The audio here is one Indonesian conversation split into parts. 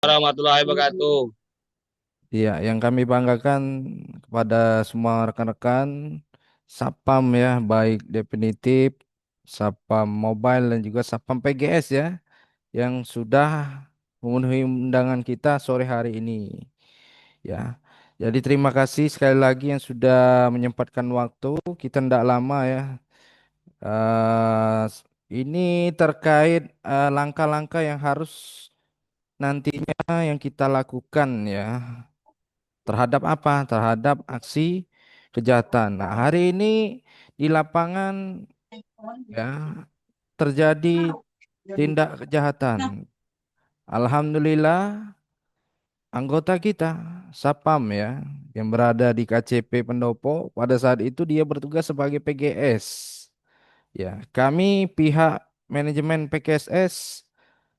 Warahmatullahi wabarakatuh. Iya, yang kami banggakan kepada semua rekan-rekan Sapam ya, baik definitif, Sapam Mobile dan juga Sapam PGS ya, yang sudah memenuhi undangan kita sore hari ini. Ya, jadi terima kasih sekali lagi yang sudah menyempatkan waktu. Kita tidak lama ya. Ini terkait langkah-langkah yang harus nantinya yang kita lakukan ya. Terhadap apa? Terhadap aksi kejahatan. Nah, hari ini di lapangan ya terjadi tindak kejahatan. Alhamdulillah anggota kita Sapam ya yang berada di KCP Pendopo pada saat itu dia bertugas sebagai PGS. Ya, kami pihak manajemen PGSS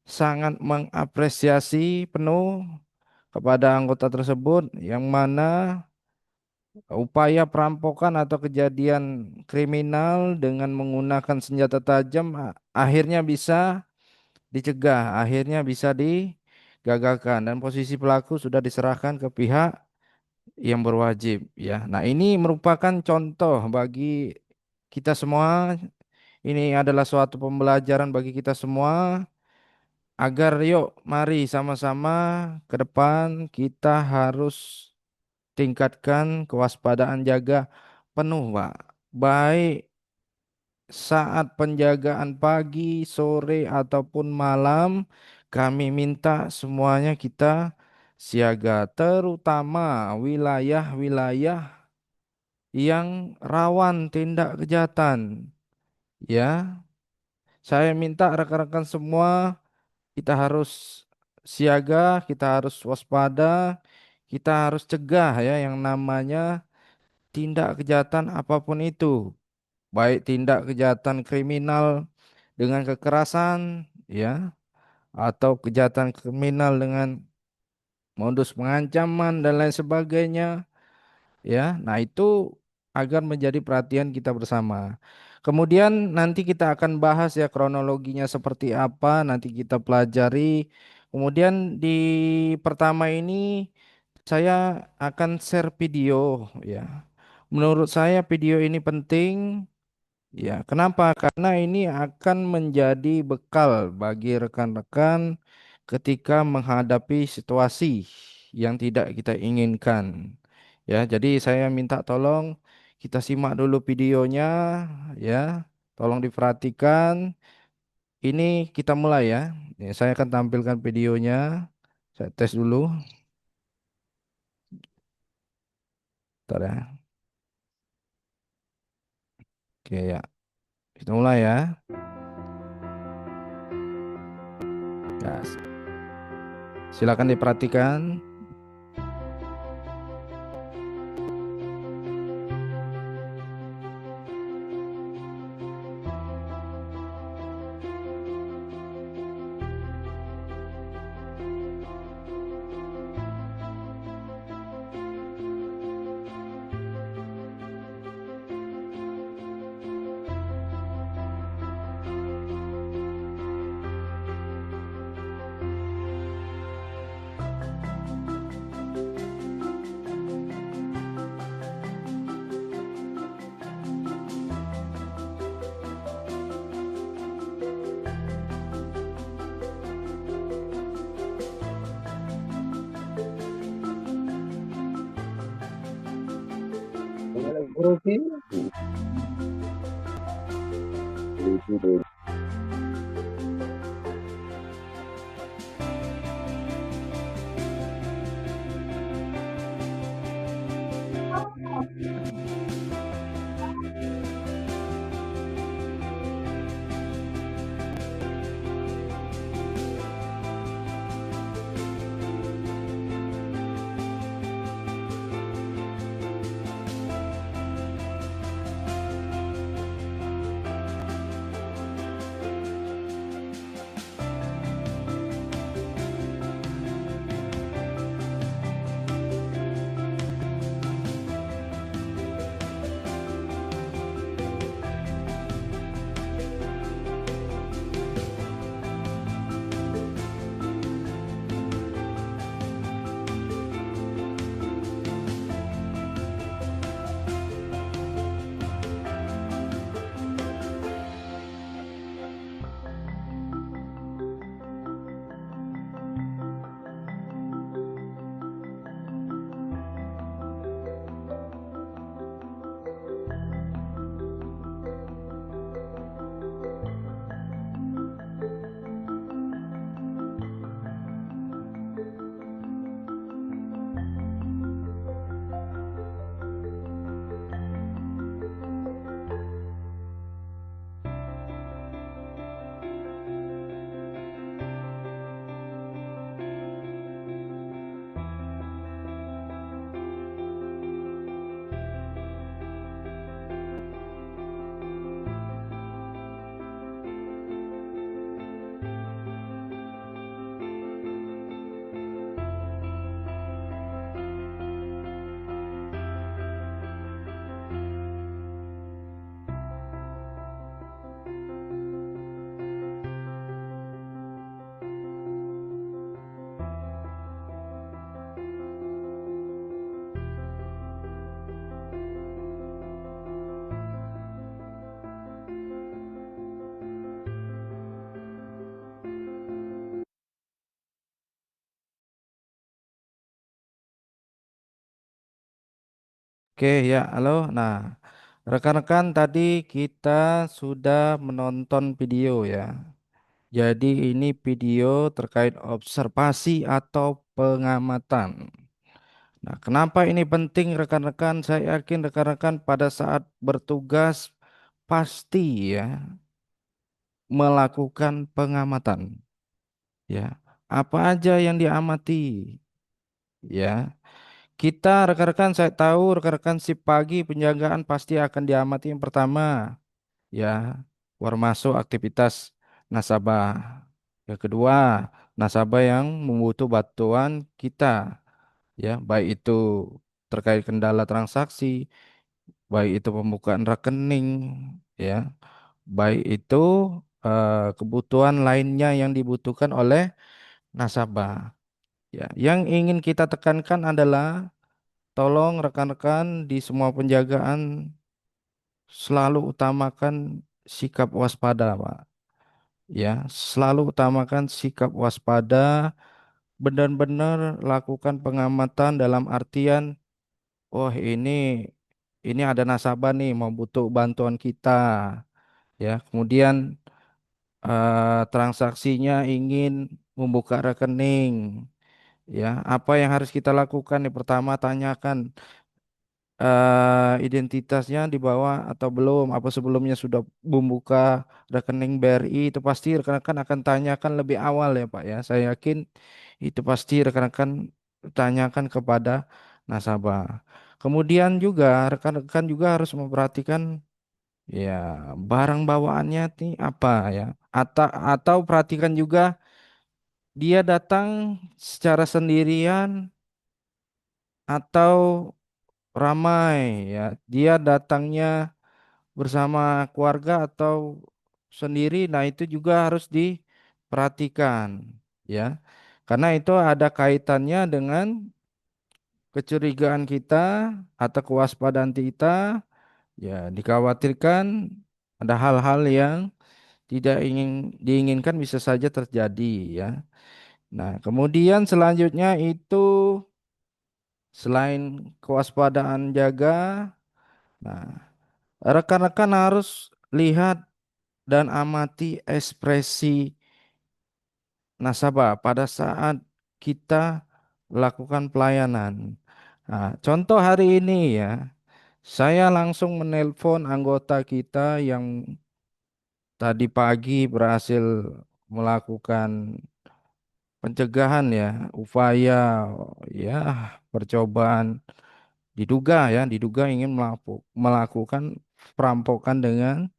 sangat mengapresiasi penuh kepada anggota tersebut yang mana upaya perampokan atau kejadian kriminal dengan menggunakan senjata tajam akhirnya bisa dicegah, akhirnya bisa digagalkan dan posisi pelaku sudah diserahkan ke pihak yang berwajib ya. Nah, ini merupakan contoh bagi kita semua. Ini adalah suatu pembelajaran bagi kita semua agar yuk mari sama-sama ke depan kita harus tingkatkan kewaspadaan jaga penuh, Pak. Baik saat penjagaan pagi, sore ataupun malam, kami minta semuanya kita siaga, terutama wilayah-wilayah yang rawan tindak kejahatan. Ya, saya minta rekan-rekan semua kita harus siaga, kita harus waspada, kita harus cegah ya yang namanya tindak kejahatan apapun itu, baik tindak kejahatan kriminal dengan kekerasan, ya, atau kejahatan kriminal dengan modus pengancaman dan lain sebagainya, ya. Nah, itu agar menjadi perhatian kita bersama. Kemudian nanti kita akan bahas ya kronologinya seperti apa, nanti kita pelajari. Kemudian di pertama ini saya akan share video ya. Menurut saya video ini penting. Ya, kenapa? Karena ini akan menjadi bekal bagi rekan-rekan ketika menghadapi situasi yang tidak kita inginkan. Ya, jadi saya minta tolong kita simak dulu videonya ya. Tolong diperhatikan. Ini kita mulai ya. Saya akan tampilkan videonya. Saya tes dulu. Bentar ya. Oke ya. Kita mulai ya. Ya, silakan diperhatikan. Oke ya, halo. Nah, rekan-rekan tadi kita sudah menonton video ya. Jadi ini video terkait observasi atau pengamatan. Nah, kenapa ini penting rekan-rekan? Saya yakin rekan-rekan pada saat bertugas pasti ya melakukan pengamatan ya. Apa aja yang diamati ya. Kita rekan-rekan saya tahu rekan-rekan sip pagi penjagaan pasti akan diamati yang pertama ya keluar masuk aktivitas nasabah. Yang kedua, nasabah yang membutuh bantuan kita ya, baik itu terkait kendala transaksi, baik itu pembukaan rekening ya, baik itu kebutuhan lainnya yang dibutuhkan oleh nasabah. Ya, yang ingin kita tekankan adalah tolong rekan-rekan di semua penjagaan selalu utamakan sikap waspada, Pak. Ya, selalu utamakan sikap waspada, benar-benar lakukan pengamatan dalam artian, oh ini ada nasabah nih mau butuh bantuan kita, ya. Kemudian transaksinya ingin membuka rekening, ya. Apa yang harus kita lakukan? Yang pertama tanyakan identitasnya dibawa atau belum, apa sebelumnya sudah membuka rekening BRI, itu pasti rekan-rekan akan tanyakan lebih awal ya Pak ya. Saya yakin itu pasti rekan-rekan tanyakan kepada nasabah. Kemudian juga rekan-rekan juga harus memperhatikan ya barang bawaannya nih apa ya. Atau perhatikan juga dia datang secara sendirian atau ramai ya. Dia datangnya bersama keluarga atau sendiri, nah itu juga harus diperhatikan ya. Karena itu ada kaitannya dengan kecurigaan kita atau kewaspadaan kita, ya dikhawatirkan ada hal-hal yang tidak diinginkan bisa saja terjadi ya. Nah, kemudian selanjutnya itu selain kewaspadaan jaga, nah rekan-rekan harus lihat dan amati ekspresi nasabah pada saat kita lakukan pelayanan. Nah, contoh hari ini ya, saya langsung menelpon anggota kita yang tadi pagi berhasil melakukan pencegahan ya, upaya ya percobaan diduga ingin melakukan perampokan dengan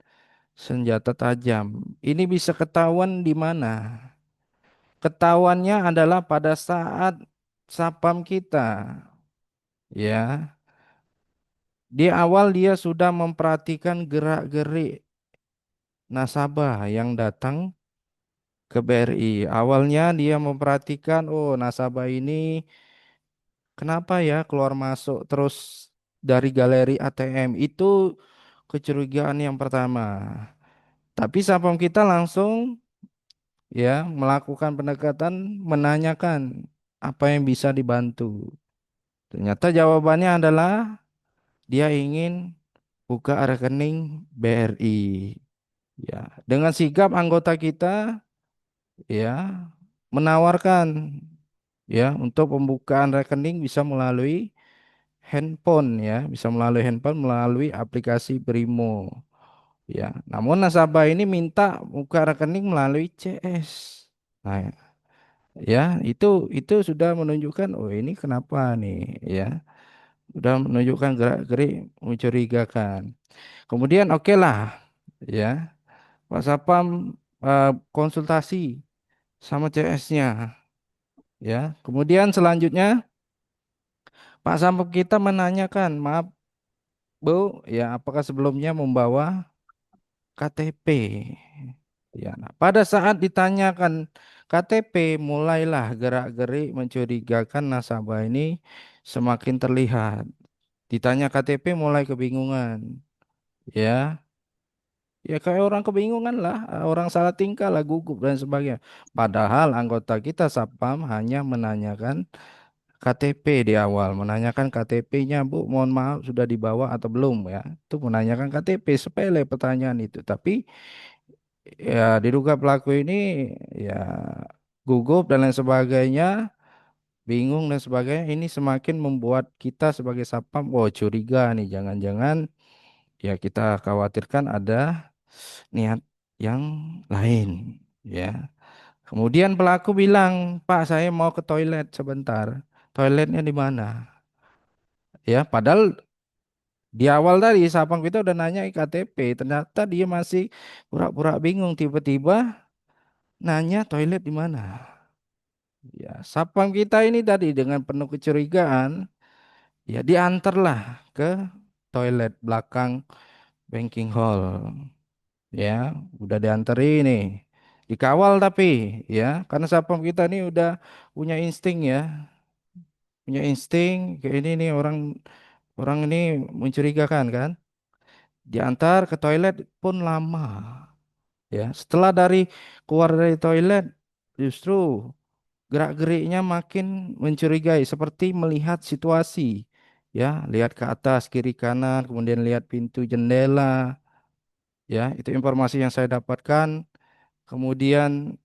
senjata tajam. Ini bisa ketahuan di mana? Ketahuannya adalah pada saat sapam kita, ya. Di awal dia sudah memperhatikan gerak-gerik nasabah yang datang ke BRI. Awalnya dia memperhatikan, oh nasabah ini kenapa ya keluar masuk terus dari galeri ATM. Itu kecurigaan yang pertama. Tapi sapam kita langsung ya melakukan pendekatan, menanyakan apa yang bisa dibantu. Ternyata jawabannya adalah dia ingin buka rekening BRI. Ya, dengan sigap anggota kita ya menawarkan ya untuk pembukaan rekening bisa melalui handphone ya, bisa melalui handphone melalui aplikasi Brimo. Ya, namun nasabah ini minta buka rekening melalui CS. Nah, ya itu sudah menunjukkan oh ini kenapa nih ya. Sudah menunjukkan gerak-gerik mencurigakan. Kemudian oke lah ya Pak Sapam konsultasi sama CS-nya ya. Kemudian selanjutnya Pak Sapam kita menanyakan, maaf Bu, ya apakah sebelumnya membawa KTP? Ya, nah, pada saat ditanyakan KTP, mulailah gerak-gerik mencurigakan nasabah ini semakin terlihat. Ditanya KTP mulai kebingungan. Ya, ya kayak orang kebingungan lah, orang salah tingkah lah, gugup dan sebagainya. Padahal anggota kita Satpam hanya menanyakan KTP di awal, menanyakan KTP-nya, Bu, mohon maaf sudah dibawa atau belum ya. Itu menanyakan KTP, sepele pertanyaan itu. Tapi ya diduga pelaku ini ya gugup dan lain sebagainya, bingung dan sebagainya. Ini semakin membuat kita sebagai satpam, oh curiga nih, jangan-jangan ya kita khawatirkan ada niat yang lain ya. Kemudian pelaku bilang, Pak, saya mau ke toilet sebentar. Toiletnya di mana? Ya, padahal di awal tadi sapang kita udah nanya KTP, ternyata dia masih pura-pura bingung, tiba-tiba nanya toilet di mana. Ya, sapang kita ini tadi dengan penuh kecurigaan, ya diantarlah ke toilet belakang banking hall. Ya, udah diantari nih. Dikawal tapi ya, karena sapam kita ini udah punya insting ya, punya insting kayak ini nih orang orang ini mencurigakan kan. Diantar ke toilet pun lama. Ya, setelah keluar dari toilet, justru gerak-geriknya makin mencurigai, seperti melihat situasi. Ya, lihat ke atas, kiri, kanan, kemudian lihat pintu jendela. Ya, itu informasi yang saya dapatkan. Kemudian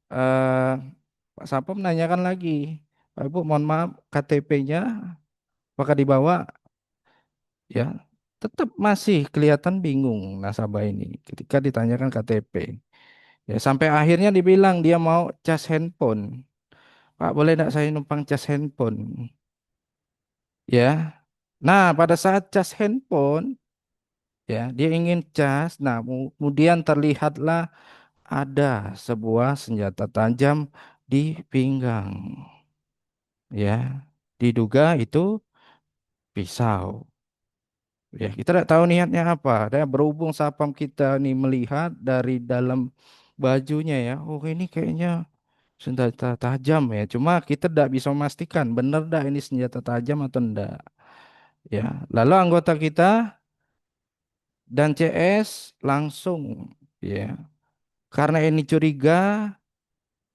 Pak Sapam menanyakan lagi, Pak Ibu, mohon maaf, KTP-nya apakah dibawa? Ya, tetap masih kelihatan bingung nasabah ini ketika ditanyakan KTP. Ya, sampai akhirnya dibilang dia mau cas handphone. Pak, boleh enggak saya numpang cas handphone? Ya. Nah, pada saat cas handphone, ya, dia ingin cas. Nah, kemudian terlihatlah ada sebuah senjata tajam di pinggang. Ya, diduga itu pisau. Ya, kita tidak tahu niatnya apa. Dan berhubung sapam kita nih melihat dari dalam bajunya ya, oh ini kayaknya senjata tajam ya. Cuma kita tidak bisa memastikan benar dah ini senjata tajam atau enggak. Ya, lalu anggota kita dan CS langsung ya. Karena ini curiga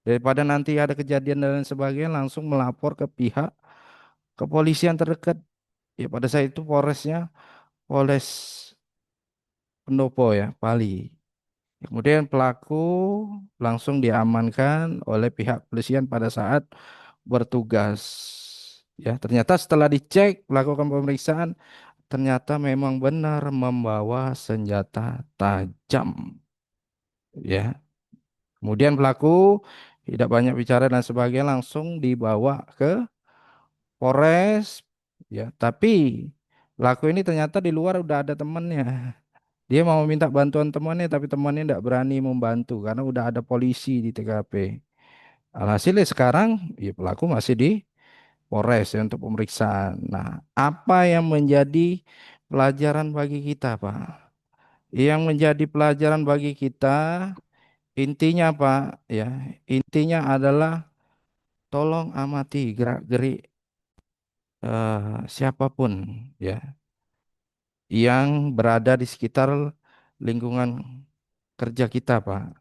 daripada nanti ada kejadian dan lain sebagainya langsung melapor ke pihak kepolisian terdekat. Ya pada saat itu Polresnya Polres Pendopo ya, Pali. Kemudian pelaku langsung diamankan oleh pihak kepolisian pada saat bertugas. Ya, ternyata setelah dicek, melakukan pemeriksaan, ternyata memang benar membawa senjata tajam. Ya, kemudian pelaku tidak banyak bicara dan sebagainya langsung dibawa ke Polres. Ya, tapi pelaku ini ternyata di luar udah ada temannya. Dia mau minta bantuan temannya, tapi temannya tidak berani membantu karena udah ada polisi di TKP. Alhasilnya sekarang ya pelaku masih di Polres ya untuk pemeriksaan. Nah, apa yang menjadi pelajaran bagi kita, Pak? Yang menjadi pelajaran bagi kita intinya, Pak, ya, intinya adalah tolong amati gerak-gerik siapapun ya yang berada di sekitar lingkungan kerja kita, Pak.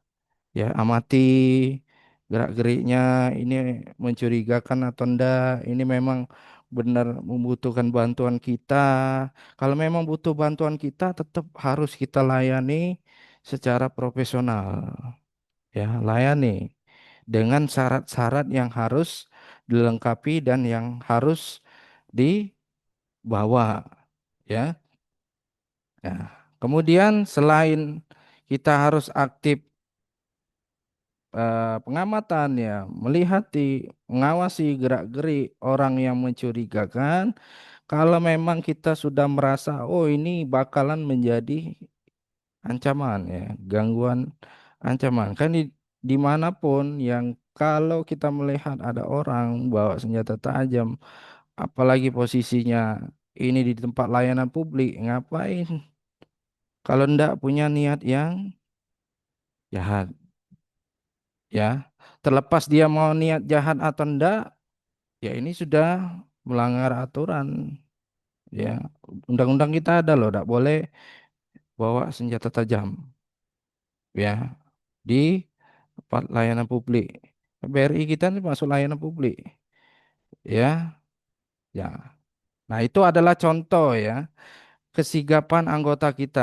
Ya, amati gerak-geriknya ini mencurigakan atau enggak, ini memang benar membutuhkan bantuan kita. Kalau memang butuh bantuan kita, tetap harus kita layani secara profesional. Ya, layani dengan syarat-syarat yang harus dilengkapi dan yang harus dibawa. Ya. Nah, kemudian selain kita harus aktif pengamatan ya, mengawasi gerak-gerik orang yang mencurigakan. Kalau memang kita sudah merasa, oh ini bakalan menjadi ancaman ya, gangguan ancaman. Kan dimanapun yang kalau kita melihat ada orang bawa senjata tajam, apalagi posisinya ini di tempat layanan publik, ngapain? Kalau ndak punya niat yang jahat, ya. Terlepas dia mau niat jahat atau ndak, ya ini sudah melanggar aturan. Ya, undang-undang kita ada loh, tidak boleh bawa senjata tajam. Ya, di tempat layanan publik. BRI kita ini masuk layanan publik. Ya, Ya. Nah, itu adalah contoh ya kesigapan anggota kita.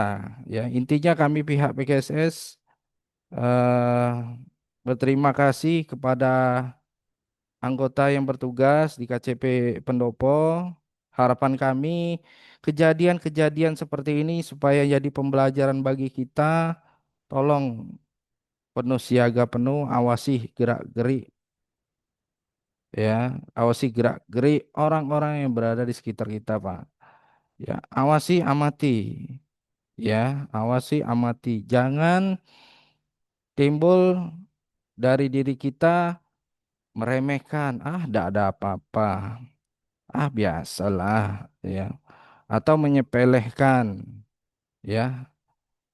Ya, intinya kami pihak PKSS eh, berterima kasih kepada anggota yang bertugas di KCP Pendopo. Harapan kami kejadian-kejadian seperti ini supaya jadi pembelajaran bagi kita. Tolong penuh siaga penuh, awasi gerak-gerik ya, awasi gerak-gerik orang-orang yang berada di sekitar kita, Pak. Ya, awasi amati ya, awasi amati. Jangan timbul dari diri kita meremehkan, ah, tidak ada apa-apa. Ah, biasalah ya. Atau menyepelekan ya,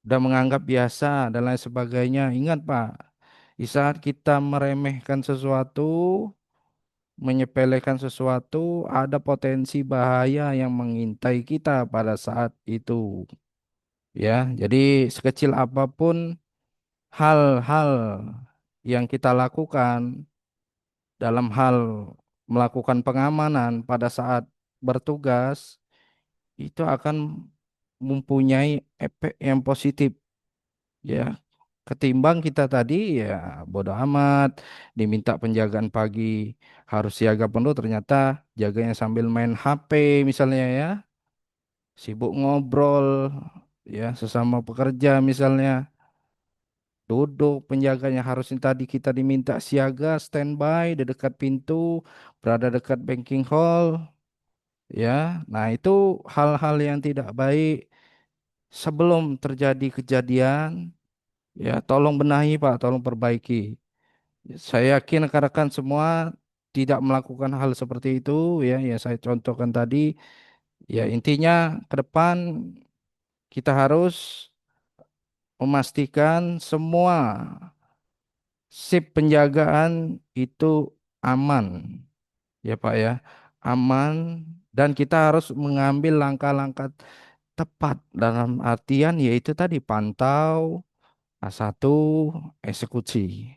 udah menganggap biasa dan lain sebagainya. Ingat, Pak, di saat kita meremehkan sesuatu, menyepelekan sesuatu, ada potensi bahaya yang mengintai kita pada saat itu. Ya, jadi sekecil apapun hal-hal yang kita lakukan dalam hal melakukan pengamanan pada saat bertugas itu akan mempunyai efek yang positif ya, ketimbang kita tadi ya bodo amat diminta penjagaan pagi harus siaga penuh, ternyata jaganya sambil main HP misalnya ya, sibuk ngobrol ya sesama pekerja misalnya, duduk penjaganya harusnya tadi kita diminta siaga standby di dekat pintu, berada dekat banking hall ya. Nah, itu hal-hal yang tidak baik. Sebelum terjadi kejadian ya, tolong benahi Pak, tolong perbaiki. Saya yakin rekan-rekan semua tidak melakukan hal seperti itu ya, yang saya contohkan tadi. Ya, intinya ke depan kita harus memastikan semua sip penjagaan itu aman ya Pak ya, aman, dan kita harus mengambil langkah-langkah tepat dalam artian yaitu tadi pantau, A1, eksekusi.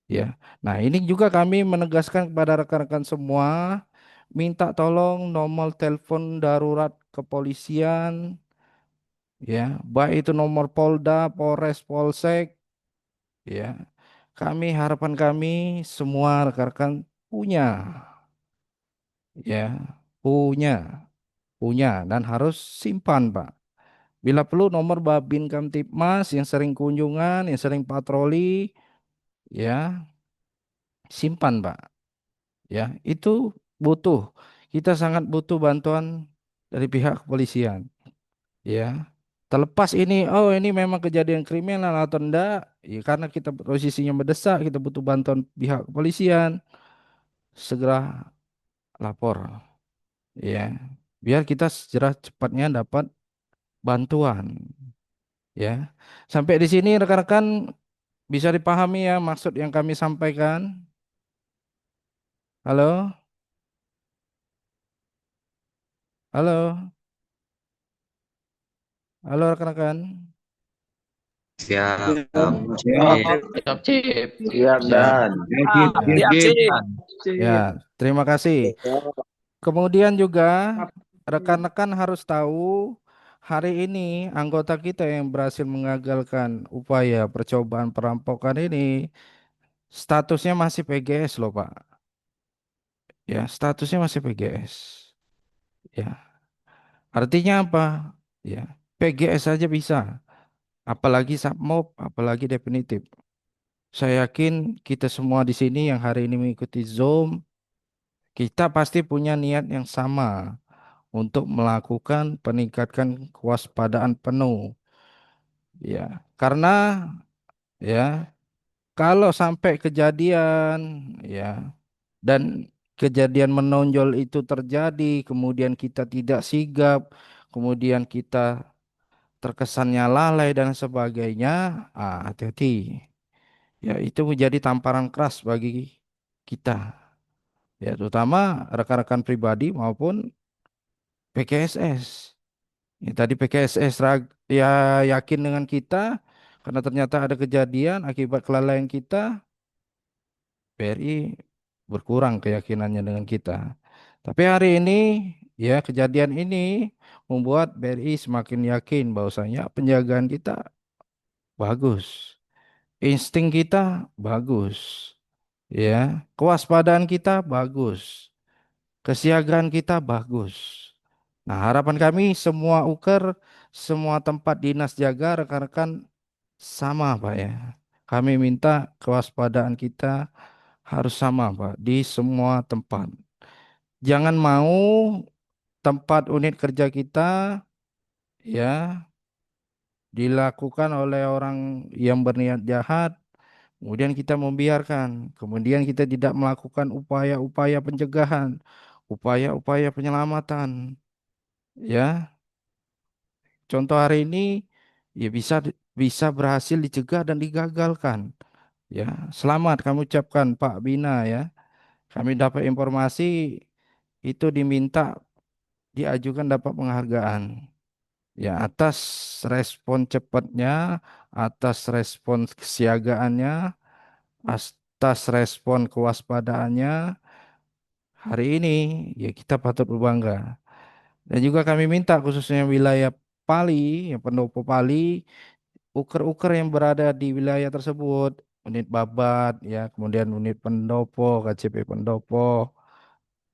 Ya. Nah, ini juga kami menegaskan kepada rekan-rekan semua, minta tolong nomor telepon darurat kepolisian, ya, baik itu nomor Polda, Polres, Polsek, ya. Harapan kami semua rekan-rekan punya, ya, punya, punya dan harus simpan, Pak. Bila perlu nomor Babin Kamtipmas yang sering kunjungan, yang sering patroli, ya, simpan, Pak. Ya, itu butuh. Kita sangat butuh bantuan dari pihak kepolisian. Ya, terlepas ini, oh ini memang kejadian kriminal atau enggak, ya karena kita posisinya mendesak, kita butuh bantuan pihak kepolisian, segera lapor. Ya, biar kita segera cepatnya dapat bantuan. Ya, sampai di sini rekan-rekan bisa dipahami ya maksud yang kami sampaikan. Halo, halo, halo rekan-rekan. Siap, Siap, Oke. siap, Siap, Cip. siap Ya, Dan. Siap, ya, Siap, Gib. Cip. ya. Sip. Terima kasih. Kemudian juga rekan-rekan harus tahu hari ini anggota kita yang berhasil mengagalkan upaya percobaan perampokan ini statusnya masih PGS loh Pak. Ya, statusnya masih PGS. Ya, artinya apa? Ya, PGS saja bisa. Apalagi submob, apalagi definitif. Saya yakin kita semua di sini yang hari ini mengikuti Zoom, kita pasti punya niat yang sama untuk melakukan peningkatan kewaspadaan penuh. Ya, karena ya kalau sampai kejadian ya dan kejadian menonjol itu terjadi, kemudian kita tidak sigap, kemudian kita terkesannya lalai dan sebagainya, hati-hati. Ya, itu menjadi tamparan keras bagi kita. Ya, terutama rekan-rekan pribadi maupun PKSS. Ya, tadi PKSS ya yakin dengan kita karena ternyata ada kejadian akibat kelalaian kita, BRI berkurang keyakinannya dengan kita. Tapi hari ini ya kejadian ini membuat BRI semakin yakin bahwasanya penjagaan kita bagus, insting kita bagus, ya, kewaspadaan kita bagus, kesiagaan kita bagus. Nah, harapan kami semua uker, semua tempat dinas jaga rekan-rekan sama, Pak ya. Kami minta kewaspadaan kita harus sama, Pak, di semua tempat. Jangan mau tempat unit kerja kita ya dilakukan oleh orang yang berniat jahat, kemudian kita membiarkan, kemudian kita tidak melakukan upaya-upaya pencegahan, upaya-upaya penyelamatan. Ya, contoh hari ini ya bisa berhasil dicegah dan digagalkan. Ya, selamat kami ucapkan Pak Bina ya. Kami dapat informasi itu diminta diajukan dapat penghargaan. Ya, atas respon cepatnya, atas respon kesiagaannya, atas respon kewaspadaannya, hari ini ya kita patut berbangga. Dan juga kami minta khususnya wilayah Pali, yang Pendopo Pali, uker-uker yang berada di wilayah tersebut, unit Babat, ya, kemudian unit Pendopo, KCP Pendopo,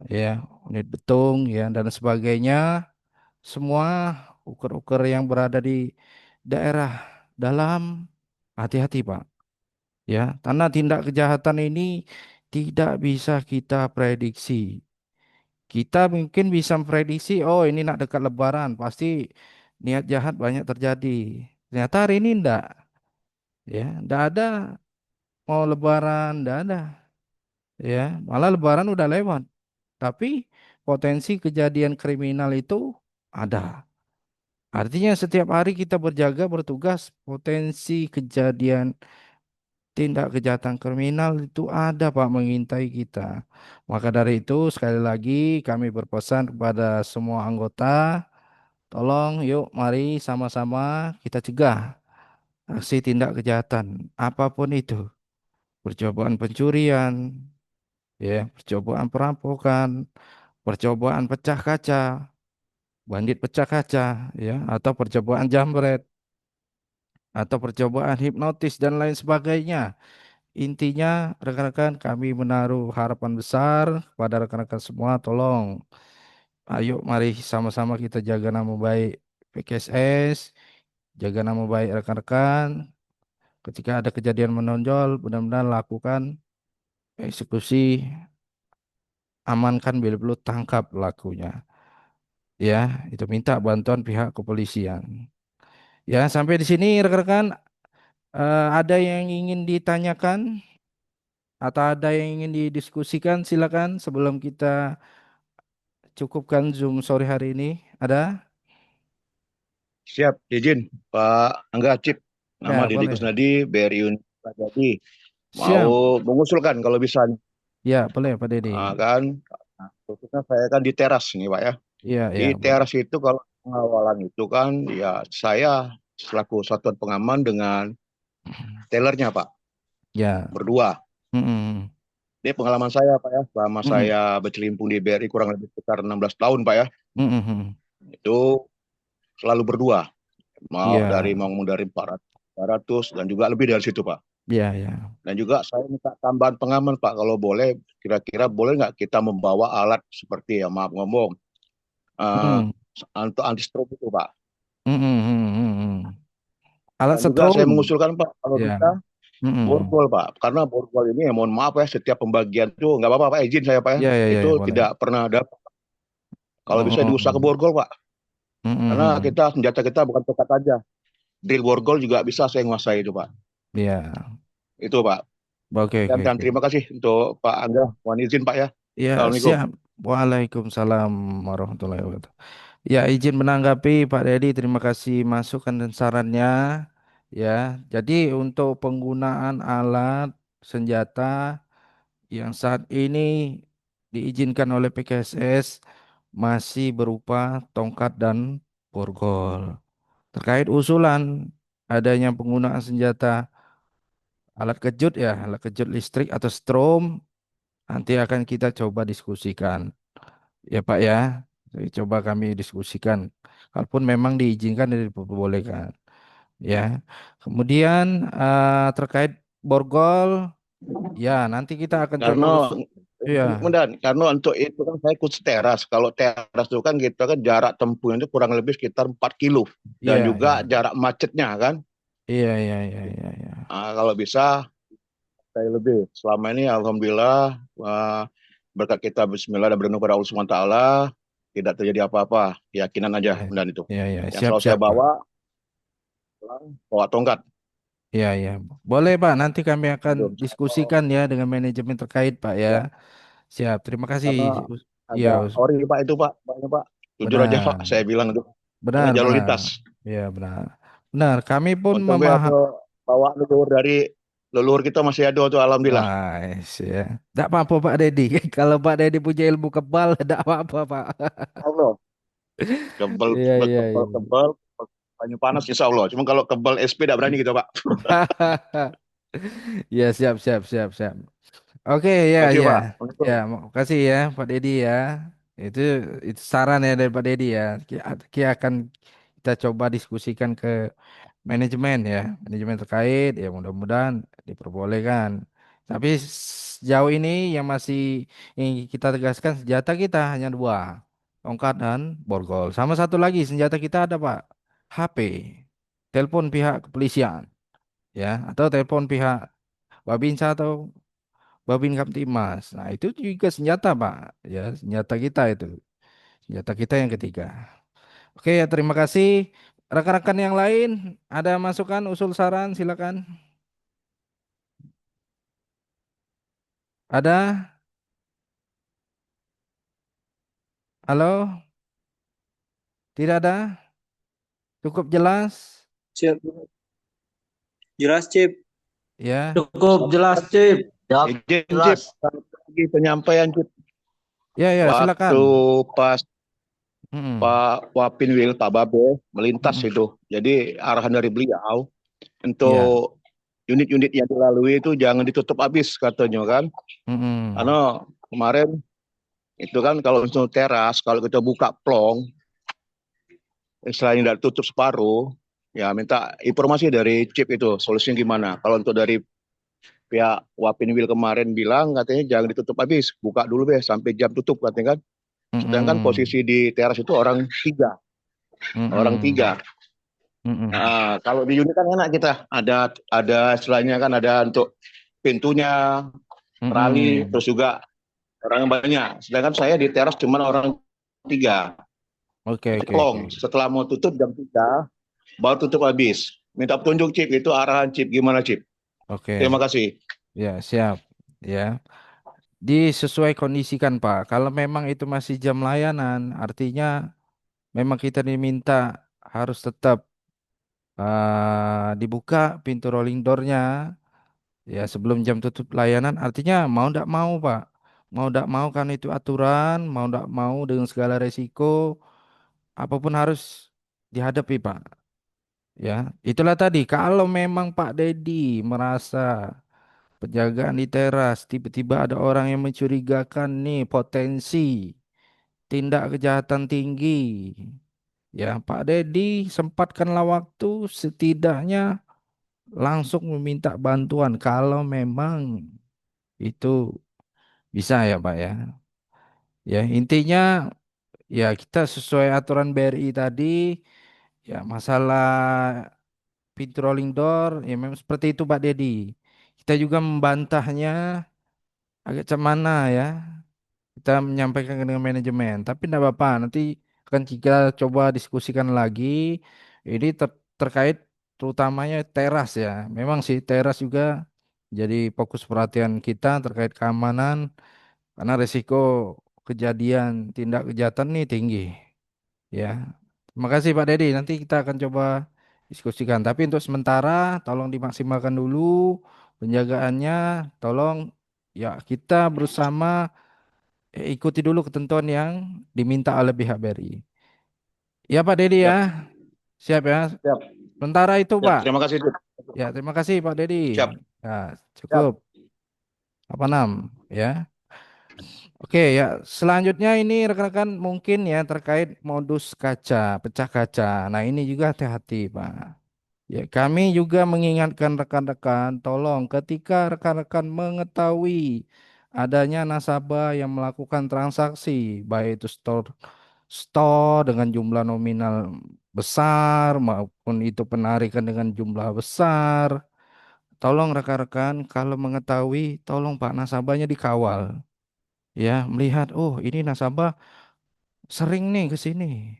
ya, unit Betung, ya, dan sebagainya, semua uker-uker yang berada di daerah dalam, hati-hati Pak, ya, karena tindak kejahatan ini tidak bisa kita prediksi. Kita mungkin bisa memprediksi, oh ini nak dekat Lebaran, pasti niat jahat banyak terjadi. Ternyata hari ini enggak, ya, enggak ada mau Lebaran, enggak ada, ya, malah Lebaran udah lewat. Tapi potensi kejadian kriminal itu ada. Artinya setiap hari kita berjaga, bertugas, potensi kejadian tindak kejahatan kriminal itu ada Pak mengintai kita. Maka dari itu sekali lagi kami berpesan kepada semua anggota, tolong yuk mari sama-sama kita cegah aksi tindak kejahatan apapun itu. Percobaan pencurian, ya, percobaan perampokan, percobaan pecah kaca, bandit pecah kaca, ya, atau percobaan jambret, atau percobaan hipnotis dan lain sebagainya. Intinya rekan-rekan kami menaruh harapan besar kepada rekan-rekan semua, tolong ayo mari sama-sama kita jaga nama baik PKSS, jaga nama baik rekan-rekan. Ketika ada kejadian menonjol, benar-benar lakukan eksekusi, amankan bila perlu tangkap pelakunya. Ya, itu minta bantuan pihak kepolisian. Ya, sampai di sini rekan-rekan, ada yang ingin ditanyakan atau ada yang ingin didiskusikan, silakan sebelum kita cukupkan Zoom sore hari ini. Ada? Siap, izin Pak Angga Cip, nama Ya, Didi boleh. Kusnadi, BRI Universitas Jadi, Siap. mau mengusulkan kalau bisa, Ya, boleh Pak Dedi. kan, khususnya saya kan di teras nih Pak ya. Ya, Di ya, boleh. teras itu kalau pengawalan itu kan, ya saya selaku satuan pengaman dengan tellernya Pak, Ya. berdua. Mm-mm. Ini pengalaman saya Pak ya, selama Mm-mm. saya berkecimpung di BRI kurang lebih sekitar 16 tahun Pak ya, Mm-mm. itu selalu berdua, Ya, mau dari 400 dan juga lebih dari situ Pak. ya, ya. Dan juga saya minta tambahan pengaman Pak, kalau boleh, kira-kira boleh nggak kita membawa alat seperti ya maaf ngomong, eh, Mm. untuk anti stroke itu Pak. Mm-mm. Alat Dan juga saya setrum. mengusulkan Pak, kalau Ya. bisa Mm-mm. borgol Pak, karena borgol ini ya mohon maaf ya, setiap pembagian itu nggak apa-apa Pak, izin saya Pak ya, Ya, ya, ya, ya, itu boleh. tidak pernah ada. Kalau bisa diusaha ke Mm-mm. borgol Pak, karena Mm-mm. senjata kita bukan pekat aja, drill borgol juga bisa saya menguasai itu Pak. Ya. Itu Pak. Oke, Dan, oke, dan oke. terima kasih untuk Pak Angga, mohon izin Pak ya. Ya, Assalamualaikum. siap. Waalaikumsalam warahmatullahi wabarakatuh. Ya, izin menanggapi Pak Dedi, terima kasih masukan dan sarannya. Ya, jadi untuk penggunaan alat senjata yang saat ini diizinkan oleh PKSS masih berupa tongkat dan borgol. Terkait usulan adanya penggunaan senjata alat kejut ya, alat kejut listrik atau strom, nanti akan kita coba diskusikan. ya Pak ya. Coba kami diskusikan. Kalaupun memang diizinkan dan diperbolehkan. Ya. Kemudian terkait borgol, ya nanti kita akan coba Karena ya, karena untuk itu kan saya khusus teras. Kalau teras itu kan kita kan jarak tempuhnya itu kurang lebih sekitar 4 kilo dan iya, juga iya, jarak macetnya kan. iya, iya, iya, iya, iya. Kalau bisa saya lebih. Selama ini alhamdulillah ah, berkat kita Bismillah dan berdoa kepada Allah Subhanahu wa taala tidak terjadi apa-apa. Keyakinan aja Iya, dan itu. iya, iya. Yang Siap, selalu saya siap, Pak. bawa bawa tongkat. Iya, iya. Boleh, Pak. Nanti kami akan Aduh, diskusikan ya dengan manajemen terkait, Pak ya. ya. Siap. Terima kasih. Karena Iya, agak ori Pak itu Pak, banyak Pak. Jujur aja Pak, benar. saya bilang itu. Karena Benar, jalur benar. lintas. Iya, benar. Benar, kami pun Untung gue memaham. aku bawa leluhur dari leluhur kita masih ada tuh alhamdulillah. Nice, ya. Tidak apa-apa, Pak Dedi. Kalau Pak Dedi punya ilmu kebal, tidak apa-apa, Pak. Allah, kebal Iya, iya, kebal iya. kebal banyak panas insya Allah. Cuma kalau kebal SP tidak berani gitu Pak. Ya, siap, siap, siap, siap. Oke, ya, Oke ya, Pak. ya. Untuk Makasih ya, Pak Dedi ya. Itu itu saran ya dari Pak Dedi ya. Kita akan kita coba diskusikan ke manajemen ya, manajemen terkait ya mudah-mudahan diperbolehkan. Tapi sejauh ini yang masih ingin kita tegaskan senjata kita hanya dua, tongkat dan borgol. Sama satu lagi senjata kita ada Pak, HP, telepon pihak kepolisian ya, atau telepon pihak Babinsa atau Babin Kamtimas. Nah, itu juga senjata, Pak. Ya, senjata kita itu. Senjata kita yang ketiga. Oke, ya terima kasih. Rekan-rekan yang lain, ada masukan, usul, saran, silakan. Ada? Halo? Tidak ada? Cukup jelas? Cip, jelas Cip. Ya. Cukup jelas, Cip. Ya, izin Cip, jelas. lagi penyampaian Cip. Ya, ya, silakan. Waktu pas Mm-mm. Pak Wapinwil, Pak Babe melintas Mm-mm. itu. Jadi arahan dari beliau Ya. untuk unit-unit yang dilalui itu jangan ditutup habis katanya kan. Mm-mm. Karena kemarin itu kan kalau untuk teras, kalau kita buka plong, selain tidak tutup separuh, ya minta informasi dari chip itu, solusinya gimana. Kalau untuk dari pihak Wapinwil kemarin bilang katanya jangan ditutup habis, buka dulu deh sampai jam tutup katanya kan. Sedangkan Mm-mm. posisi di teras itu orang tiga, orang Mm-mm. tiga. Nah, kalau di unit kan enak kita ada istilahnya kan ada untuk pintunya, terali, Mm-mm. terus juga orang yang banyak. Sedangkan saya di teras cuma orang tiga. Oke, Jadi oke, oke. plong. Setelah mau tutup jam 3, baru tutup habis. Minta petunjuk Cip, itu arahan Cip, gimana Cip? Terima Oke. kasih. Ya, siap. Ya. Disesuai kondisikan, Pak. Kalau memang itu masih jam layanan, artinya memang kita diminta harus tetap dibuka pintu rolling door-nya ya sebelum jam tutup layanan. Artinya mau tidak mau, Pak. Mau tidak mau kan itu aturan, mau tidak mau dengan segala resiko, apapun harus dihadapi, Pak. Ya, itulah tadi. Kalau memang Pak Dedi merasa penjagaan di teras, tiba-tiba ada orang yang mencurigakan nih potensi tindak kejahatan tinggi. Ya, Pak Dedi sempatkanlah waktu setidaknya langsung meminta bantuan kalau memang itu bisa ya, Pak ya. Ya, intinya ya kita sesuai aturan BRI tadi, ya masalah pintu rolling door ya memang seperti itu Pak Dedi. Kita juga membantahnya agak cemana ya. Kita menyampaikan dengan manajemen. Tapi tidak apa-apa, nanti akan kita coba diskusikan lagi. Ini terkait terutamanya teras ya. Memang sih teras juga jadi fokus perhatian kita terkait keamanan karena resiko kejadian tindak kejahatan ini tinggi ya. Terima kasih Pak Dedi. Nanti kita akan coba diskusikan. Tapi untuk sementara tolong dimaksimalkan dulu penjagaannya. Tolong ya kita bersama ikuti dulu ketentuan yang diminta oleh pihak BRI. Ya Pak Dedi ya, Siap, siap ya. siap. Sementara itu Ya, Pak. terima kasih Cip. Ya terima kasih Pak Dedi. Siap, Ya siap. cukup. Apa nam? Ya. Oke ya, selanjutnya ini rekan-rekan mungkin ya terkait modus kaca, pecah kaca. Nah ini juga hati-hati Pak. Ya, kami juga mengingatkan rekan-rekan, tolong ketika rekan-rekan mengetahui adanya nasabah yang melakukan transaksi, baik itu store dengan jumlah nominal besar maupun itu penarikan dengan jumlah besar, tolong rekan-rekan kalau mengetahui, tolong Pak nasabahnya dikawal. Ya, melihat, oh ini nasabah sering nih ke sini.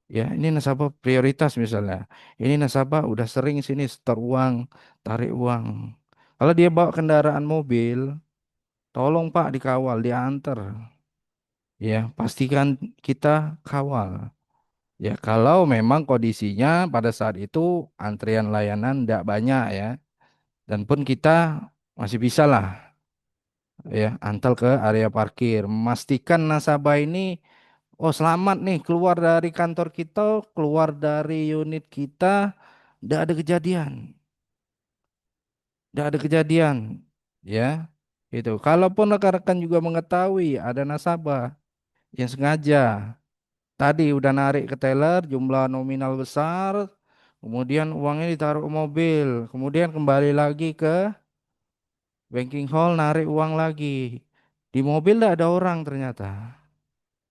Ya, ini nasabah prioritas misalnya. Ini nasabah udah sering sini setor uang, tarik uang. Kalau dia bawa kendaraan mobil, tolong Pak dikawal, diantar. Ya, pastikan kita kawal. Ya, kalau memang kondisinya pada saat itu antrian layanan tidak banyak ya, dan pun kita masih bisa lah ya antar ke area parkir, memastikan nasabah ini oh selamat nih keluar dari kantor kita, keluar dari unit kita, tidak ada kejadian, tidak ada kejadian, ya itu. Kalaupun rekan-rekan juga mengetahui ada nasabah yang sengaja tadi udah narik ke teller jumlah nominal besar, kemudian uangnya ditaruh ke mobil, kemudian kembali lagi ke banking hall narik uang lagi. Di mobil tidak ada orang ternyata.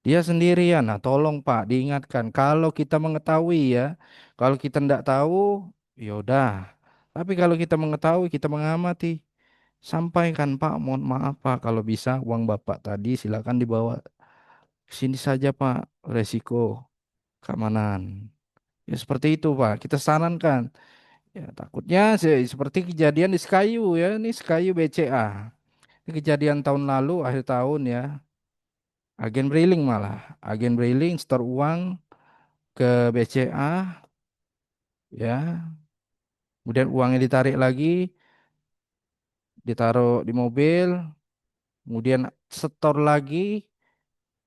Dia sendirian. Nah, tolong Pak diingatkan kalau kita mengetahui ya, kalau kita tidak tahu, ya udah. Tapi kalau kita mengetahui, kita mengamati, sampaikan Pak, mohon maaf Pak, kalau bisa uang Bapak tadi silakan dibawa ke sini saja Pak, resiko keamanan. Ya seperti itu Pak, kita sarankan. Ya takutnya seperti kejadian di Sekayu ya, ini Sekayu BCA. Ini kejadian tahun lalu, akhir tahun ya, agen Briling malah, agen Briling store uang ke BCA ya, kemudian uangnya ditarik lagi, ditaruh di mobil, kemudian setor lagi.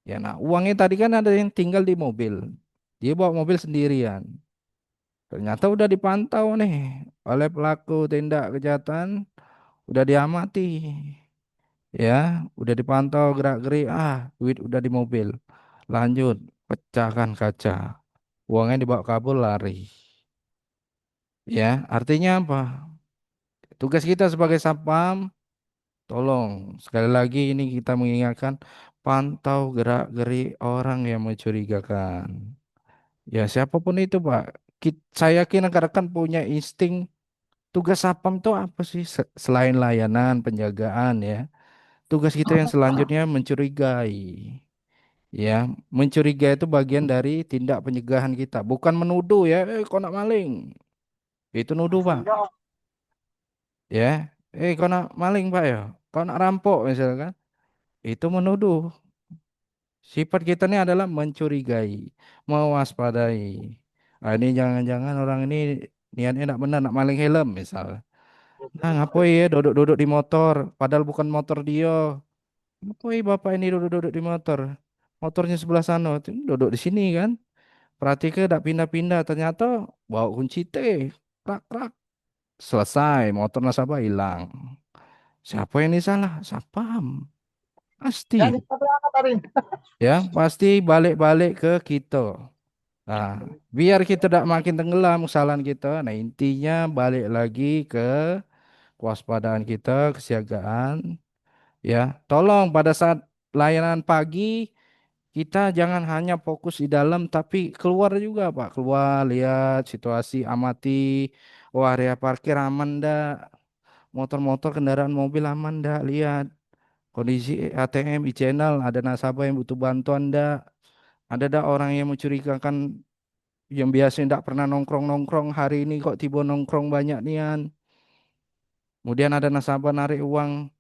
Ya, nah uangnya tadi kan ada yang tinggal di mobil. Dia bawa mobil sendirian. Ternyata udah dipantau nih oleh pelaku tindak kejahatan, udah diamati. Ya, udah dipantau gerak-gerik, duit udah di mobil. Lanjut, pecahkan kaca. Uangnya dibawa kabur lari. Ya, artinya apa? Tugas kita sebagai Satpam, tolong sekali lagi ini kita mengingatkan pantau gerak-gerik orang yang mencurigakan. Ya siapapun itu Pak, saya yakin rekan-rekan punya insting tugas Satpam itu apa sih selain layanan penjagaan ya. Tugas kita yang selanjutnya mencurigai. Ya, mencurigai itu bagian dari tindak pencegahan kita, bukan menuduh ya, kau nak maling. Itu nuduh Pak. Ya, kau nak maling Pak ya, kau nak rampok misalkan. Itu menuduh. Sifat kita ini adalah mencurigai, mewaspadai. Ah, ini jangan-jangan orang ini niatnya nak benar, nak maling helm misal. Nah, ngapain ya duduk-duduk di motor, padahal bukan motor dia. Ngapain bapak ini duduk-duduk di motor? Motornya sebelah sana, tuh, duduk di sini kan. Perhatikan tidak pindah-pindah, ternyata bawa kunci T, krak krak, selesai, motor nasabah hilang. Siapa yang ini salah? Sapam, pasti. Ya, pasti balik-balik ke kita. Nah, biar kita tidak makin tenggelam kesalahan kita. Nah, intinya balik lagi ke kewaspadaan kita, kesiagaan. Ya, tolong pada saat layanan pagi kita jangan hanya fokus di dalam, tapi keluar juga, Pak. Keluar, lihat situasi, amati. Oh, area parkir aman ndak? Motor-motor, kendaraan mobil aman ndak? Lihat kondisi ATM, e-channel, ada nasabah yang butuh bantuan ndak? Ada dak orang yang mencurigakan yang biasanya tidak pernah nongkrong-nongkrong hari ini kok tiba nongkrong banyak nian. Kemudian ada nasabah narik uang